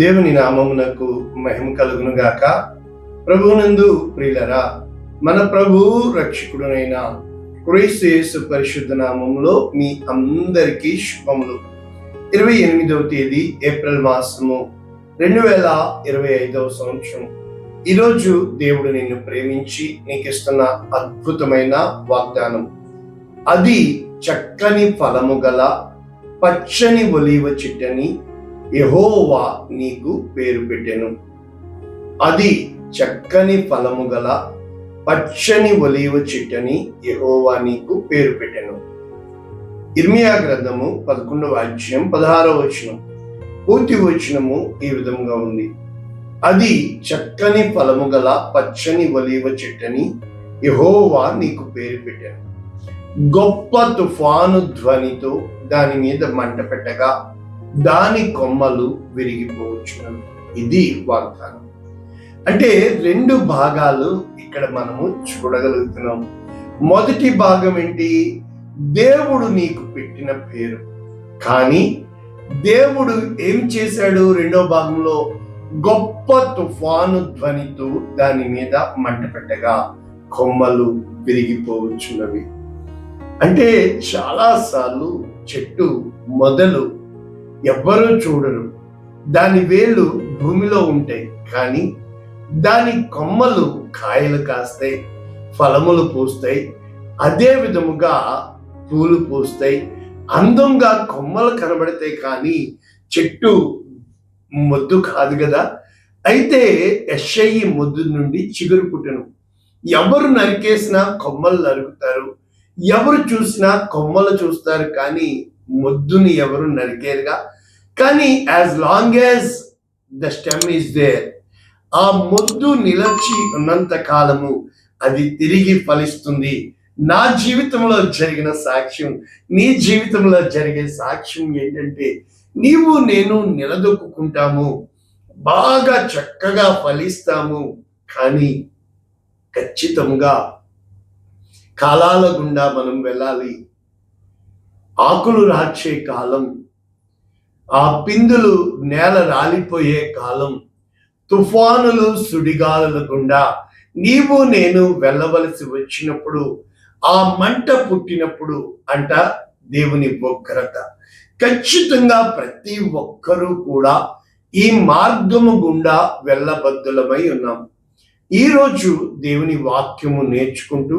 దేవుని నామమునకు మహిమ కలుగును గాక. ప్రభువునందు ప్రియులరా, మన ప్రభువు రక్షకుడునైన క్రీస్తు యేసు పరిశుద్ధ నామములో మీ అందరికీ శుభములు. 28వ తేదీ ఏప్రిల్ మాసము 2025వ సంవత్సరం. ఈరోజు దేవుడు నిన్ను ప్రేమించి నీకు ఇస్తున్న అద్భుతమైన వాగ్దానం. అది చక్కని ఫలము గల పచ్చని ఒలీవ చెట్టని యెహోవా నీకు పేరు పెట్టెను. అది చక్కని ఫలము గల పచ్చని ఒలీవ చెట్టని యెహోవా నీకు పేరు పెట్టెను. ఇర్మియా గ్రంథము 11వ అధ్యాయం 16వ వచనం. పూర్తి వచనము ఈ విధంగా ఉంది. అది చక్కని ఫలము గల పచ్చని ఒలీవ చెట్టని యెహోవా నీకు పేరు పెట్టెను. గొప్ప తుఫాను ధ్వనితో దాని మీద మంట పెట్టగా దాని కొమ్మలు విరిగిపోవచ్చును. ఇది వాగ్దానం. అంటే రెండు భాగాలు ఇక్కడ మనము చూడగలుగుతున్నాం. మొదటి భాగం ఏంటి? దేవుడు నీకు పెట్టిన పేరు. కానీ దేవుడు ఏం చేశాడు? రెండో భాగంలో గొప్ప తుఫాను ధ్వనితో దాని మీద మంట పెట్టగా కొమ్మలు విరిగిపోవచ్చున్నవి. అంటే చాలాసార్లు చెట్టు మొదలు ఎవ్వరూ చూడరు, దాని వేళ్ళు భూమిలో ఉంటాయి, కానీ దాని కొమ్మలు కాయలు కాస్తాయి, ఫలములు పూస్తాయి, అదే విధముగా పూలు పూస్తాయి, అందంగా కొమ్మలు కనబడతాయి, కానీ చెట్టు మొద్దు కాదు కదా. అయితే యెషయి మొద్దు నుండి చిగురు పుట్టెను. ఎవరు నరికేసినా కొమ్మలు నరుకుతారు, ఎవరు చూసినా కొమ్మలు చూస్తారు, కానీ మొద్దుని ఎవరు నరికేరుగా. కానీ as long as the stem is there, ఆ మొద్దు నిలచి ఉన్నంత కాలము అది తిరిగి ఫలిస్తుంది. నా జీవితంలో జరిగిన సాక్ష్యం, నీ జీవితంలో జరిగే సాక్ష్యం ఏంటంటే, నీవు నేను నిలదొక్కుంటాము, బాగా చక్కగా ఫలిస్తాము, కానీ ఖచ్చితంగా కాలాల గుండా మనం వెళ్ళాలి. ఆకులు రాల్చే కాలం, ఆ పిందులు నేల రాలిపోయే కాలం, తుఫానులు సుడిగాలుల గుండా నీవు నేను వెళ్ళవలసి వచ్చినప్పుడు, ఆ మంట పుట్టినప్పుడు అంట దేవుని ఉగ్రత. ఖచ్చితంగా ప్రతి ఒక్కరూ కూడా ఈ మార్గము గుండా వెళ్ళబద్దులమై ఉన్నాం. ఈరోజు దేవుని వాక్యము నేర్చుకుంటూ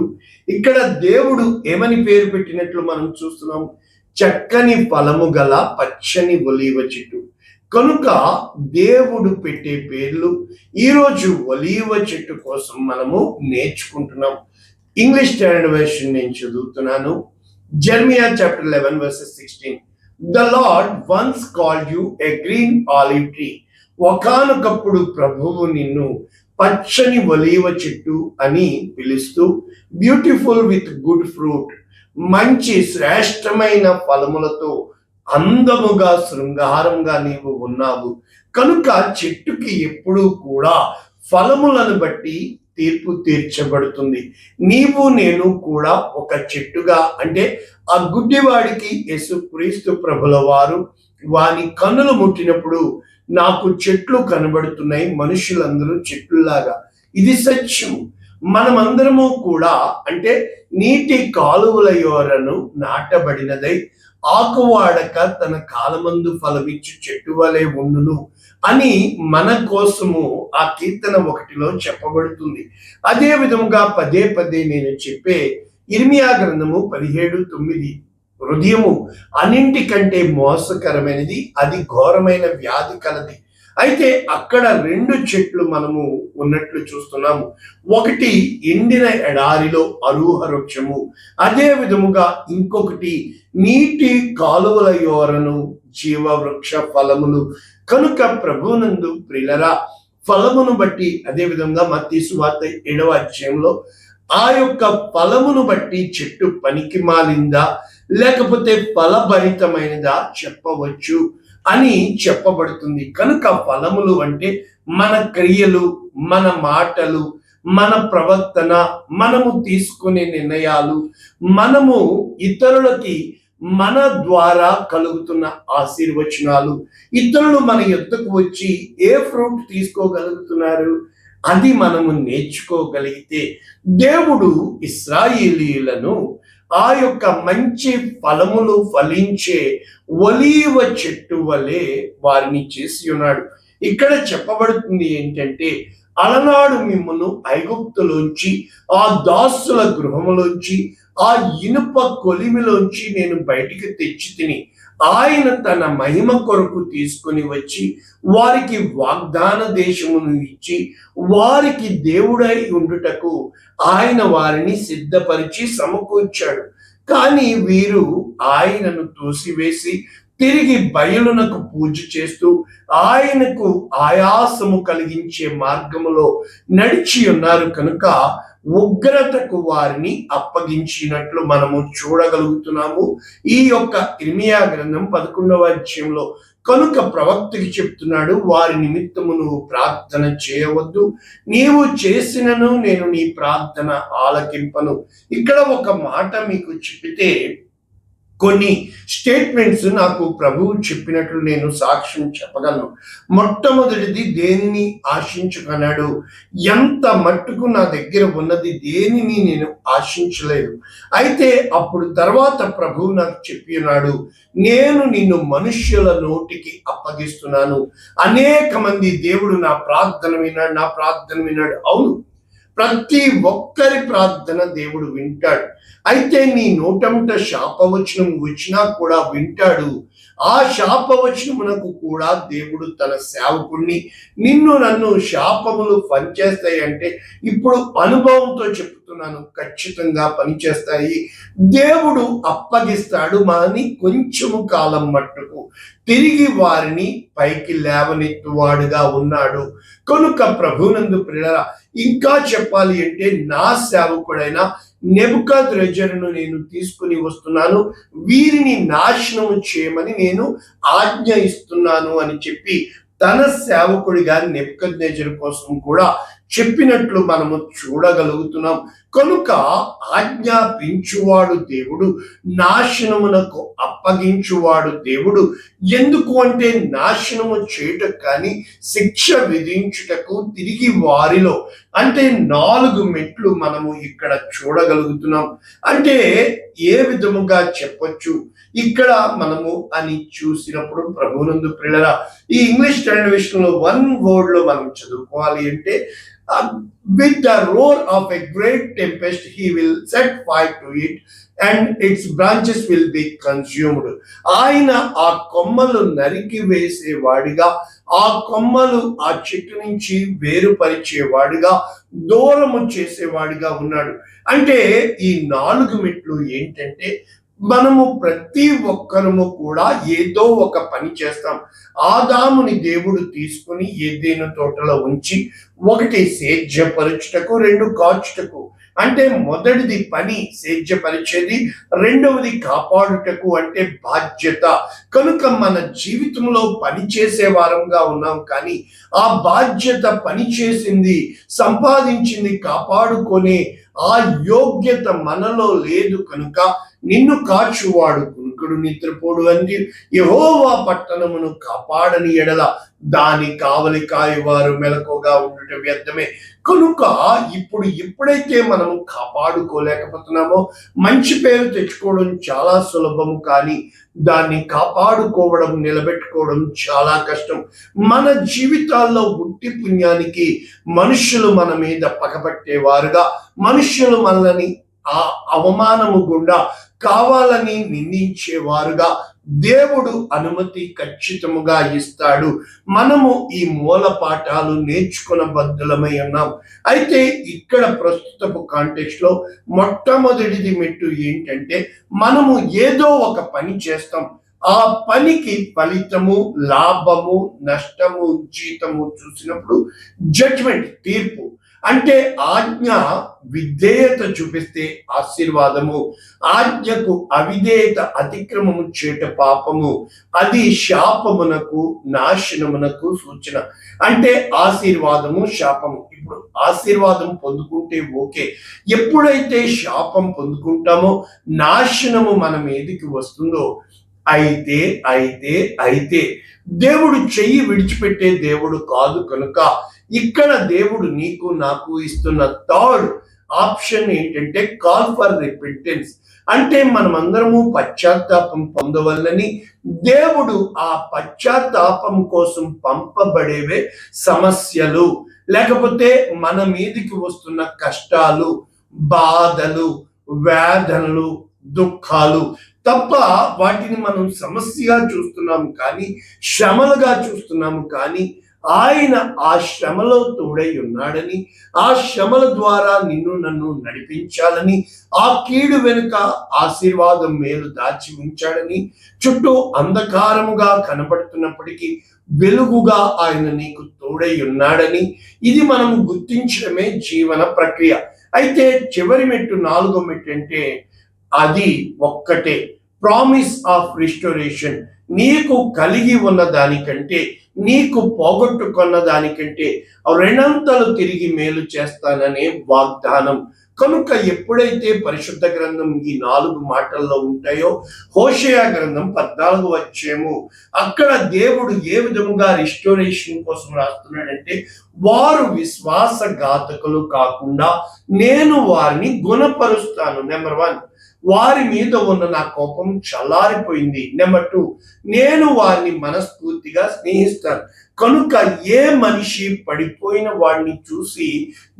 ఇక్కడ దేవుడు ఏమని పేరు పెట్టినట్లు మనం చూస్తున్నాం. చక్కని ఫలము గల పచ్చని ఒలీవ చెట్టు. కనుక దేవుడు పెట్టే పేర్లు ఈరోజు ఒలీవ చెట్టు కోసం మనము నేర్చుకుంటున్నాం. ఇంగ్లీష్ స్టాండర్డ్ వెర్షన్ నేను చదువుతున్నాను. Jeremiah chapter 11 verses 16. The Lord once called you a green olive tree. ఒకానొకప్పుడు ప్రభువు నిన్ను పచ్చని ఒలీవ చెట్టు అని పిలుస్తూ, బ్యూటిఫుల్ విత్ గుడ్ ఫ్రూట్, మంచి శ్రేష్టమైన ఫలములతో అందముగా శృంగారంగా నీవు ఉన్నావు. కనుక చెట్టుకి ఎప్పుడూ కూడా ఫలములను బట్టి తీర్పు తీర్చబడుతుంది. నీవు నేను కూడా ఒక చెట్టుగా, అంటే ఆ గుడ్డివాడికి యేసుక్రీస్తు ప్రభుల వారు వాని కన్నులు ముట్టినప్పుడు నాకు చెట్లు కనబడుతున్నాయి, మనుషులందరూ చెట్లులాగా. ఇది సత్యం. మనమందరము కూడా అంటే నీటి కాలువల యోరను నాటబడినదై ఆకువాడక తన కాలమందు ఫలమిచ్చు చెట్టు వలె ఉండును అని మన కోసము ఆ కీర్తన 1లో చెప్పబడుతుంది. అదే విధముగా పదే పదే నేను చెప్పే ఇర్మియా గ్రంథము 17:9, హృదయము అన్నింటికంటే మోసకరమైనది, అది ఘోరమైన వ్యాధి కలది. అయితే అక్కడ రెండు చెట్లు మనము ఉన్నట్లు చూస్తున్నాము. ఒకటి ఎండిన ఎడారిలో అరూహ వృక్షము, అదే విధముగా ఇంకొకటి నీటి కాలువల యోరను జీవవృక్ష ఫలములు. కనుక ప్రభువునందు ప్రియులరా, ఫలమును బట్టి, అదే విధంగా మత్తయి సువార్త 7వ అధ్యాయంలో ఆ యొక్క ఫలమును బట్టి చెట్టు పనికి మాలిందా లేకపోతే ఫలభరితమైనదా చెప్పవచ్చు అని చెప్పబడుతుంది. కనుక ఫలములు అంటే మన క్రియలు, మన మాటలు, మన ప్రవర్తన, మనము తీసుకునే నిర్ణయాలు, మనము ఇతరులకి మన ద్వారా కలుగుతున్న ఆశీర్వచనాలు, ఇతరులు మన యొద్దకు వచ్చి ఏ ఫ్రూట్ తీసుకోగలుగుతున్నారు, అది మనము నేర్చుకోగలిగితే దేవుడు ఇశ్రాయేలీయులను ఆ యొక్క మంచి ఫలములు ఫలించే ఒలీవ చెట్టు వలె వారిని చేసి ఉన్నాడు. ఇక్కడ చెప్పబడుతుంది ఏంటంటే, అలనాడు మిమ్మల్ని ఐగుప్తులోంచి, ఆ దాసుల గృహములోంచి, ఆ ఇనుప కొలిమిలోంచి నేను బయటికి తెచ్చి తిని, ఆయన తన మహిమ కొరకు తీసుకొని వచ్చి వారికి వాగ్దాన దేశమును ఇచ్చి వారికి దేవుడై ఉండుటకు ఆయన వారిని సిద్ధపరిచి సమకూర్చాడు. కానీ వీరు ఆయనను తోసివేసి తిరిగి బయలునకు పూజ చేస్తూ ఆయనకు ఆయాసము కలిగించే మార్గములో నడిచి ఉన్నారు కనుక ఉగ్రతకు వారిని అప్పగించినట్లు మనము చూడగలుగుతున్నాము ఈ యొక్క ఇర్మియా గ్రంథం 11వ అధ్యాయంలో. కనుక ప్రవక్తకి చెప్తున్నాడు, వారి నిమిత్తము నువ్వు ప్రార్థన చేయవద్దు, నీవు చేసినను నేను నీ ప్రార్థన ఆలకింపను. ఇక్కడ ఒక మాట మీకు చెప్పితే, కొన్ని స్టేట్మెంట్స్ నాకు ప్రభువు చెప్పినట్లు నేను సాక్ష్యం చెప్పగలను. మొట్టమొదటిది, దేనిని ఆశించగలడు, ఎంత మట్టుకు నా దగ్గర ఉన్నది దేనిని నేను ఆశించలేదు. అయితే అప్పుడు తర్వాత ప్రభువు నాకు చెప్పి ఉన్నాడు, నేను నిన్ను మనుష్యుల నోటికి అప్పగిస్తున్నాను. అనేక మంది దేవుడు నా ప్రార్థన విన్నాడు. అవును, ప్రతి ఒక్కరి ప్రార్థన దేవుడు వింటాడు. అయితే నీ నోటంట శాపవచనం వచ్చినా కూడా వింటాడు. ఆ శాపవచనమునకు కూడా దేవుడు తన సేవకుడిని, నిన్ను నన్ను శాపములు పనిచేస్తాయి అంటే, ఇప్పుడు అనుభవంతో చెప్తున్నాను, ఖచ్చితంగా పనిచేస్తాయి. దేవుడు అప్పగిస్తాడు, మాని కొంచెము కాలం మట్టుకు తిరిగి వారిని పైకి లేవనెత్తువాడుగా ఉన్నాడు. కనుక ప్రభునందు ప్రియులారా, ఇంకా చెప్పాలి అంటే, నా సేవకుడైన నెబుకద్రెజరును నేను తీసుకుని వస్తున్నాను, వీరిని నాశనము చేయమని నేను ఆజ్ఞ ఇస్తున్నాను అని చెప్పి తన సేవకుడిగా నెబుకద్నెజరు కోసం కూడా చెప్పినట్లు మనము చూడగలుగుతున్నాం. కనుక ఆజ్ఞాపించువాడు దేవుడు, నాశనమునకు అప్పగించువాడు దేవుడు. ఎందుకు అంటే, నాశనము చేయుటకు కానీ శిక్ష విధించుటకు తిరిగి వారిలో, అంటే 4 మెట్లు మనము ఇక్కడ చూడగలుగుతున్నాం. అంటే ఏ విధముగా చెప్పొచ్చు ఇక్కడ మనము అని చూసినప్పుడు, ప్రభువునందు ప్రియులారా, ఈ ఇంగ్లీష్ ట్రాన్స్లేషన్ లో 1 word లో మనం చదువుకోవాలి అంటే, with the roar of a great tempest he will set fire to it and its branches will be consumed. ఆయన ఆ కొమ్మలు నరికి వేసేవాడిగా, ఆ కొమ్మలు ఆ చెట్టు నుంచి వేరుపరిచేవాడిగా, దూరము చేసేవాడిగా ఉన్నాడు. అంటే ఈ 4 మెట్లు ఏంటంటే, మనము ప్రతి ఒక్కరము కూడా ఏదో ఒక పని చేస్తాం. ఆదాముని దేవుడు తీసుకుని ఏదైనా తోటలో ఉంచి, 1 సేద్యపరచుటకు, 2 కాచుటకు. అంటే మొదటిది పని సేద్యపరిచేది, రెండవది కాపాడుటకు అంటే బాధ్యత. కనుక మన జీవితంలో పని చేసే వారంగా ఉన్నాం, కానీ ఆ బాధ్యత, పని చేసింది, సంపాదించింది కాపాడుకునే ఆ యోగ్యత మనలో లేదు. కనుక నిన్ను కాచువాడు కునుకుడు నిద్రపోడు అని, యెహోవా పట్టణమును కాపాడని ఎడల దాని కావలి కాయువారు మెలకుగా ఉండుట వ్యర్థమే. కనుక ఎప్పుడైతే మనము కాపాడుకోలేకపోతున్నామో, మంచి పేరు తెచ్చుకోవడం చాలా సులభము, కానీ దాన్ని కాపాడుకోవడం, నిలబెట్టుకోవడం చాలా కష్టం. మన జీవితాల్లో ఉట్టి పుణ్యానికి మనుషులు మన మీద పగబట్టేవారుగా, మనుషులు మనల్ని ఆ అవమానము గుండా కావాలని నిందించేవారుగా దేవుడు అనుమతి ఖచ్చితముగా ఇస్తాడు. మనము ఈ మూల పాఠాలు నేర్చుకున్న బద్దులమై ఉన్నాం. అయితే ఇక్కడ ప్రస్తుతపు కాంటెక్స్ట్ లో మొట్టమొదటిది మెట్టు ఏంటంటే, మనము ఏదో ఒక పని చేస్తాం, ఆ పనికి ఫలితము, లాభము, నష్టము, జీతము చూసినప్పుడు జడ్జ్మెంట్, తీర్పు. అంటే ఆజ్ఞ విధేయత చూపిస్తే ఆశీర్వాదము, ఆజ్ఞకు అవిధేయత అతిక్రమము చేట పాపము, అది శాపమునకు నాశనమునకు సూచన. అంటే ఆశీర్వాదము శాపము. ఇప్పుడు ఆశీర్వాదం పొందుకుంటే ఓకే, ఎప్పుడైతే శాపం పొందుకుంటామో నాశనము మన మీదికి వస్తుందో అయితే అయితే అయితే దేవుడు చెయ్యి విడిచిపెట్టే దేవుడు కాదు. కనుక ఇక్కడ దేవుడు నీకు నాకు ఇస్తున్న థర్డ్ ఆప్షన్ ఏంటంటే కాల్ ఫర్ రిపెంటెన్స్. అంటే మనమందరము పశ్చాత్తాపం పొందవల్లని దేవుడు ఆ పశ్చాత్తాపం కోసం పంపబడేవే సమస్యలు, లేకపోతే మన మీదికి వస్తున్న కష్టాలు, బాధలు, వేదనలు, దుఃఖాలు తప్ప వాటిని మనం సమస్యగా చూస్తున్నాము కానీ, శ్రమలుగా చూస్తున్నాము కానీ, ఆయన ఆ శ్రమలో తోడై ఉన్నాడని, ఆ శ్రమల ద్వారా నిన్ను నన్ను నడిపించాలని, ఆ కీడు వెనుక ఆశీర్వాదం మేలు దాచి ఉంచాడని, చుట్టూ అంధకారముగా కనబడుతున్నప్పటికీ వెలుగుగా ఆయన నీకు తోడై ఉన్నాడని, ఇది మనము గుర్తించడమే జీవన ప్రక్రియ. అయితే చివరి మెట్టు, 4వ మెట్టు అంటే అది ఒక్కటే, ప్రామిస్ ఆఫ్ రిస్టోరేషన్. నీకు కలిగి ఉన్న దానికంటే, నీకు పోగొట్టుకున్న దానికంటే రెండంతలు తిరిగి మేలు చేస్తాననే వాగ్దానం. కనుక ఎప్పుడైతే పరిశుద్ధ గ్రంథం ఈ 4 మాటల్లో ఉంటాయో, హోషేయ గ్రంథం 14వ అధ్యాయము, అక్కడ దేవుడు ఏ విధముగా రిస్టోరేషన్ కోసం రాస్తున్నాడంటే, వారు విశ్వాసఘాతకులు కాకుండా నేను వారిని గుణపరుస్తాను. నెంబర్ 1, వారి మీద ఉన్న నా కోపం చల్లారిపోయింది. నెంబర్ 2, నేను వారిని మనస్ఫూర్తిగా స్నేహిస్తాను. కనుక ఏ మనిషి పడిపోయిన వాడిని చూసి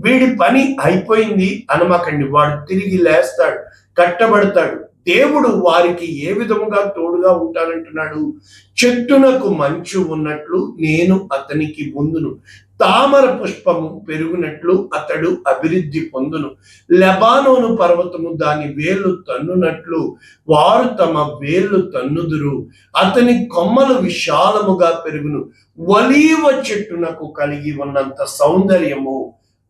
వీడి పని అయిపోయింది అనమాకండి, వాడు తిరిగి లేస్తాడు, కట్టబడతాడు. దేవుడు వారికి ఏ విధముగా తోడుగా ఉంటానంటున్నాడు? చెట్టునకు మంచు ఉన్నట్లు నేను అతనికి ముందును, తామర పుష్పము పెరుగునట్లు అతడు అభివృద్ధి పొందును, లెబానోను పర్వతము దాని వేళ్ళు తన్నునట్లు వారు తమ వేళ్ళు తన్నుదురు, అతని కొమ్మలు విశాలముగా పెరుగును, ఒలీవ చెట్టునకు కలిగి ఉన్నంత సౌందర్యము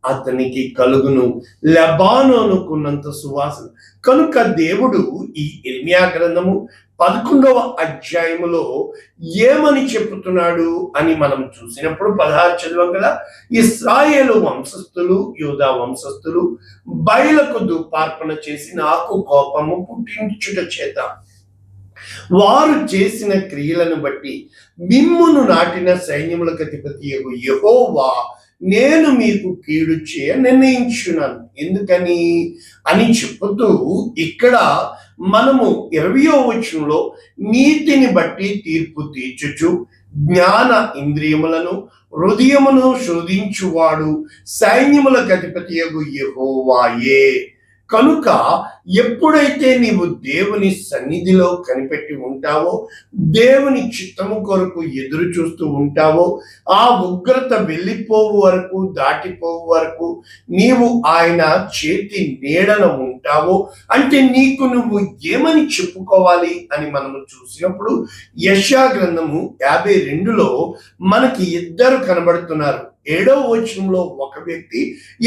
అతనికి కలుగును, లెబానోనుకున్నంత సువాసన. కనుక దేవుడు ఈ ఇర్మియా గ్రంథము 11వ అధ్యాయములో ఏమని చెప్పుతున్నాడు అని మనం చూసినప్పుడు 16 చదివాం కదా. ఇశ్రాయేలు వంశస్థులు, యూదా వంశస్థులు బయలకు ధూపార్పణ చేసి నాకు కోపము పుట్టించుట చేత వారు చేసిన క్రియలను బట్టి మిమ్మును నాటిన సైన్యములకు అధిపతియగు యెహోవా నేను మీకు కీడు చేయ నిర్ణయించున్నాను. ఎందుకని అని చెప్పుతూ ఇక్కడ మనము 20వ వచనంలో నీతిని బట్టి తీర్పు తీర్చుచు జ్ఞాన ఇంద్రియములను హృదయమును శోధించువాడు సైన్యములకు అధిపతియగు యెహోవాయే. కనుక ఎప్పుడైతే నీవు దేవుని సన్నిధిలో కనిపెట్టి ఉంటావో, దేవుని చిత్తము కొరకు ఎదురు చూస్తూ ఉంటావో, ఆ ఉగ్రత వెళ్ళిపోవు వరకు, దాటిపోవు వరకు నీవు ఆయన చేతి నీడన ఉంటావో, అంటే నీకు నువ్వు ఏమని చెప్పుకోవాలి అని మనము చూసినప్పుడు యెషయా గ్రంథము 52లో మనకి ఇద్దరు కనబడుతున్నారు. 7వ వచనంలో ఒక వ్యక్తి,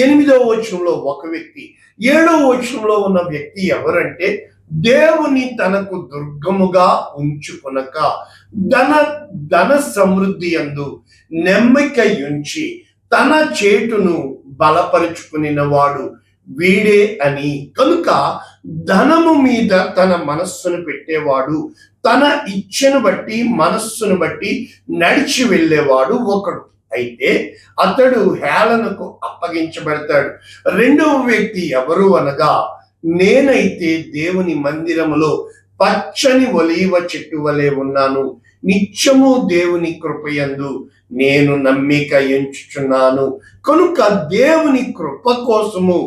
8వ వచనంలో ఒక వ్యక్తి. 7వ వచనంలో ఉన్న వ్యక్తి ఎవరంటే, దేవుని తనకు దుర్గముగా ఉంచుకొనక ధన సమృద్ధి యందు నెమ్మక ఉంచి తన చేటును బలపరుచుకునిన వాడు వీడే అని. కనుక ధనము మీద తన మనస్సును పెట్టేవాడు, తన ఇచ్ఛను బట్టి మనస్సును బట్టి నడిచి వెళ్ళేవాడు ఒకడు. అయితే అతడు హేళనకు అప్పగించబడతాడు. 2వ వ్యక్తి ఎవరు అనగా, నేనైతే దేవుని మందిరములో పచ్చని ఒలీవ చెట్టు వలె ఉన్నాను, నిత్యము దేవుని కృపయందు నేను నమ్మిక ఎంచుచున్నాను. కనుక దేవుని కృప కోసము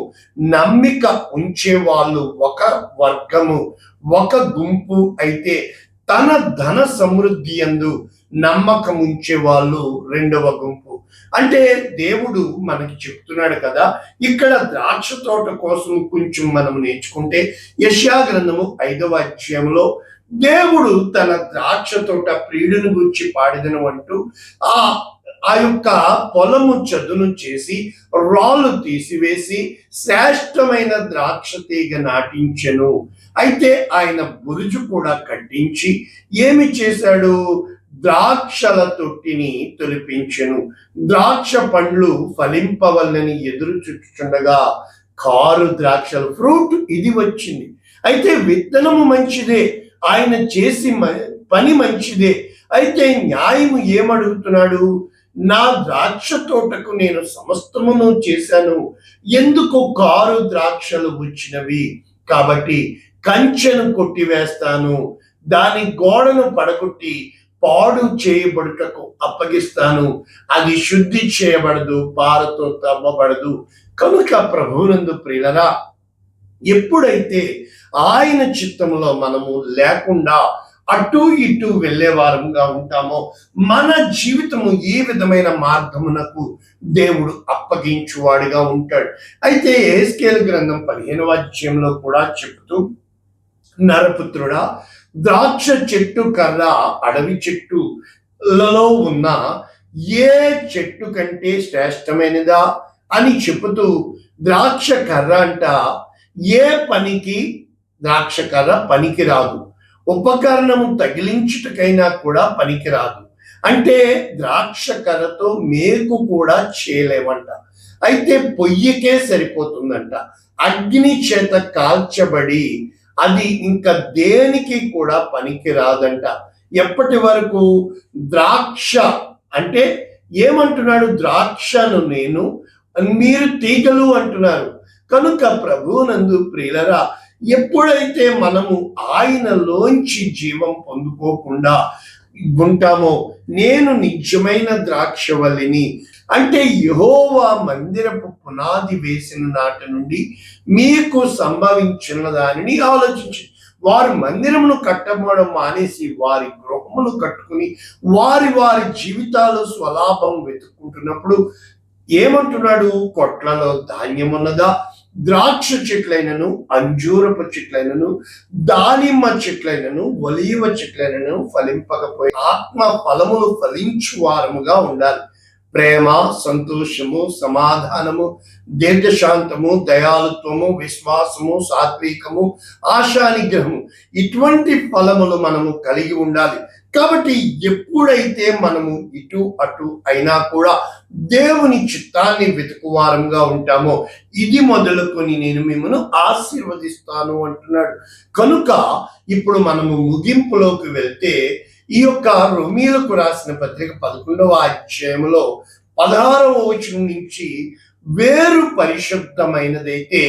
నమ్మిక ఉంచే వాళ్ళు ఒక వర్గము, ఒక గుంపు. అయితే తన ధన సమృద్ధి యందు నమ్మకం ఉంచే వాళ్ళు 2వ గుంపు. అంటే దేవుడు మనకి చెప్తున్నాడు కదా, ఇక్కడ ద్రాక్ష తోట కోసం కొంచెం మనం నేర్చుకుంటే యెషయా గ్రంథము 5వ అధ్యాయంలో దేవుడు తన ద్రాక్ష తోట ప్రియుడిని గురించి పాడిదను అంటూ ఆ ఆ యొక్క పొలము చదును చేసి రాళ్ళు తీసివేసి శ్రేష్టమైన ద్రాక్ష తీగ నాటించెను. అయితే ఆయన బురుజు కూడా కట్టించి ఏమి చేశాడు? ద్రాక్షల తొట్టిని తొలిపించెను. ద్రాక్ష పండ్లు ఫలింపవలనని ఎదురు చూచుచుండగా కారు ద్రాక్షల ఫ్రూట్ ఇది వచ్చింది. అయితే విత్తనము మంచిదే, ఆయన చేసి పని మంచిదే. అయితే న్యాయము ఏమడుగుతున్నాడు? నా ద్రాక్ష తోటకు నేను సమస్తమును చేశాను, ఎందుకు కారు ద్రాక్షలు వచ్చినవి? కాబట్టి కంచెను కొట్టివేస్తాను, దాని గోడను పడగొట్టి పాడు చేయబడుటకు అప్పగిస్తాను, అది శుద్ధి చేయబడదు, పారతో తవ్వబడదు. కనుక ప్రభువునందు ప్రియులరా, ఎప్పుడైతే ఆయన చిత్తములో మనము లేకుండా అటు ఇటు వెళ్ళే వారంగా ఉంటామో మన జీవితము ఈ విధమైన మార్గమునకు దేవుడు అప్పగించువాడిగా ఉంటాడు. అయితే యెహెజ్కేలు గ్రంథం 15వ అధ్యాయంలో కూడా చెబుతూ, నరపుత్రుడా, ద్రాక్ష చెట్టు కర్ర అడవి చెట్టులలో ఉన్న ఏ చెట్టు కంటే శ్రేష్టమైనదా అని చెబుతూ, ద్రాక్ష కర్ర అంట ఏ పనికి ద్రాక్ష కర్ర పనికి రాదు, ఉపకరణము తగిలించుటకైనా కూడా పనికిరాదు. అంటే ద్రాక్ష కర్రతో మేకు కూడా చేయలేమంట. అయితే పొయ్యికే సరిపోతుందంట. అగ్ని చేత కాల్చబడి అది ఇంకా దేనికి కూడా పనికి రాదంట. ఎప్పటి వరకు? ద్రాక్ష అంటే ఏమంటున్నాడు? ద్రాక్షను నేను, మీరు తీగలు అంటున్నారు. కనుక ప్రభువునందు ప్రియులరా, ఎప్పుడైతే మనము ఆయనలోంచి జీవం పొందుకోకుండా ఉంటామో, నేను నిజమైన ద్రాక్షవల్లిని అంటే యెహోవా మందిరపు పునాది వేసిన నాటి నుండి మీకు సంభవించిన దానిని ఆలోచించి, వారు మందిరమును కట్టబడడం మానేసి వారి గృహములు కట్టుకుని వారి వారి జీవితాలు స్వలాభం వెతుక్కుంటున్నప్పుడు ఏమంటున్నాడు? కొట్లలో ధాన్యం ఉన్నదా? ద్రాక్ష చెట్లైనను, అంజూరపు చెట్లైనను, దానిమ్మ చెట్లైనను, ఒలీవ చెట్లైనను ఫలింపకపోయి ఆత్మ ఫలములు ఫలించు వారముగా ఉండాలి. ప్రేమ, సంతోషము, సమాధానము, దీర్ఘశాంతము, దయాళుత్వము, విశ్వాసము, సాత్వికము, ఆశానిగ్రహము, ఇటువంటి ఫలములు మనము కలిగి ఉండాలి. కాబట్టి ఎప్పుడైతే మనము ఇటు అటు అయినా కూడా దేవుని చిత్తాన్ని వెతుకువారంగా ఉంటామో, ఇది మొదలుకొని నేను మిమ్మల్ని ఆశీర్వదిస్తాను అంటున్నాడు. కనుక ఇప్పుడు మనము ముగింపులోకి వెళ్తే, ఈ యొక్క రోమీయులకు రాసిన పత్రిక 11వ అధ్యాయంలో 16వ వచనం నుంచి, వేరు పరిశుద్ధమైనదైతే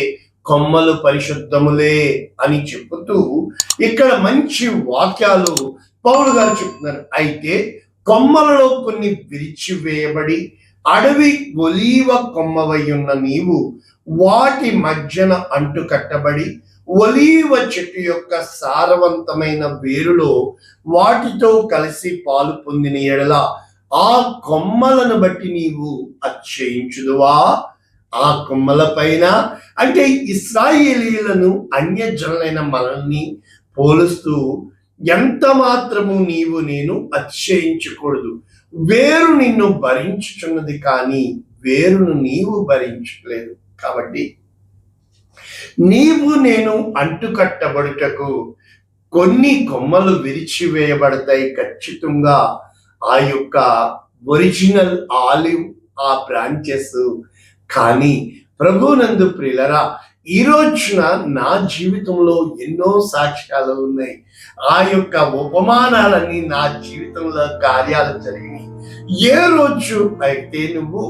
కొమ్మలు పరిశుద్ధములే అని చెబుతూ ఇక్కడ మంచి వాక్యాలు పౌలు గారు చెప్తున్నారు. అయితే కొమ్మలలో కొన్ని విరిచివేయబడి అడవి ఒలీవ కొమ్మవై ఉన్న నీవు వాటి మధ్యన అంటు కట్టబడి ఒలీవ చెట్టు యొక్క సారవంతమైన వేరులో వాటితో కలిసి పాలు పొందిన ఎడల ఆ కొమ్మలను బట్టి నీవు అతిశయించుదువా? ఆ కొమ్మల పైన అంటే ఇశ్రాయేలీయులను, అన్యజనులైన మనల్ని పోలుస్తూ ఎంత మాత్రము నీవు నేను అతిశయించకూడదు. వేరు నిన్ను భరించుచున్నది, కానీ వేరును నీవు భరించలేదు. కాబట్టి నీవు నేను అంటుకట్టబడుటకు కొన్ని కొమ్మలు విరిచివేయబడతాయి ఖచ్చితంగా. ఆ యొక్క ఒరిజినల్ ఆలివ్ ఆ బ్రాంచెస్. కానీ ప్రభునందు ప్రియులరా, ఈ రోజున నా జీవితంలో ఎన్నో సాక్ష్యాలు ఉన్నాయి. ఆ యొక్క ఉపమానాలన్నీ నా జీవితంలో కార్యాలు జరిగినాయి. ఏ రోజు అయితే నువ్వు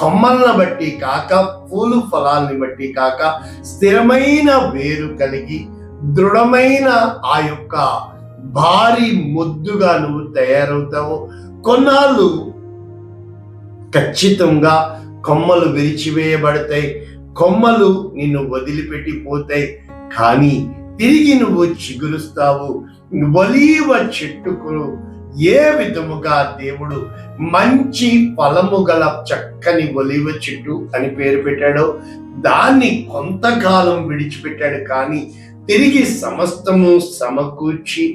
కొమ్మలను బట్టి కాక, పూలు ఫలాల్ని బట్టి కాక, స్థిరమైన వేరు కలిగి దృఢమైన ఆ యొక్క భారీ మొద్దుగా నువ్వు తయారవుతావు, కొన్నాళ్ళు ఖచ్చితంగా కొమ్మలు విరిచివేయబడతాయి, కొమ్మలు నిన్ను వదిలిపెట్టి పోతాయి, కానీ తిరిగి నువ్వు చిగురుస్తావు. ఒలీవ చెట్టుకు ఏ విధముగా దేవుడు మంచి ఫలము గల చక్కని ఒలీవ చెట్టు అని పేరు పెట్టాడో, దాన్ని కొంతకాలం విడిచిపెట్టాడు, కానీ తిరిగి సమస్తము సమకూర్చి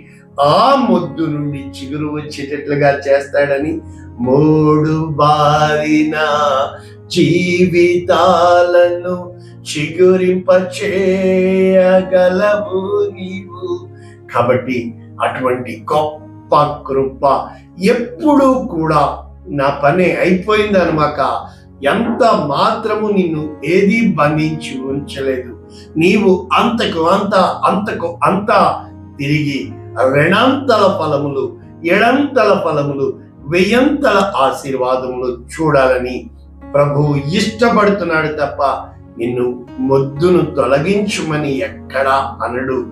ఆ మొద్దు నుండి చిగురు వచ్చేటట్లుగా చేస్తాడని మూడు బారిన జీవితాలను చిగురింపచేయగలవు నీవు. కాబట్టి అటువంటి గొప్ప కృప ఎప్పుడూ కూడా నా పని అయిపోయిందనమాక ఎంత మాత్రము నిన్ను ఏది బంధించి ఉంచలేదు. నీవు అంతకు అంత తిరిగి రెండంతల ఫలములు, ఎడంతల ఫలములు, వెయ్యంతల ఆశీర్వాదములు చూడాలని ప్రభువు ఇష్టపడుతున్నాడు తప్ప నిన్ను మొద్దును తొలగించుమని ఎక్కడా అనడు.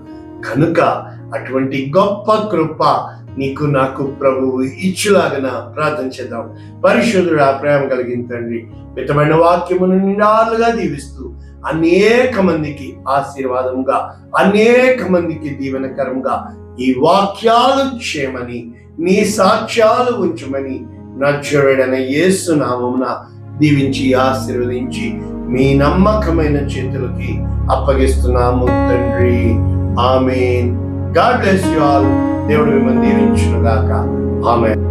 కనుక అటువంటి గొప్ప కృప నీకు నాకు ప్రభువు ఇచ్చులాగన ప్రార్థన చేద్దాం. పరిశుద్ధుడా, ప్రేమ కలిగిన తండ్రి, మితమైన వాక్యమును నిండాలుగా దీవిస్తూ అనేక మందికి ఆశీర్వాదంగా, అనేక మందికి దీవెనకరంగా ఈ వాక్యాలు చేయమని, నీ సాక్ష్యాలు ఉంచమని నజరేయుడైన యేసు నామమున దీవించి ఆశీర్వదించి మీ నమ్మకమైన చేతులకి అప్పగిస్తున్నాము తండ్రి. Amen. God bless you all. దేవుడు మిమ్మల్ని దీవించును గాక. ఆమేన్.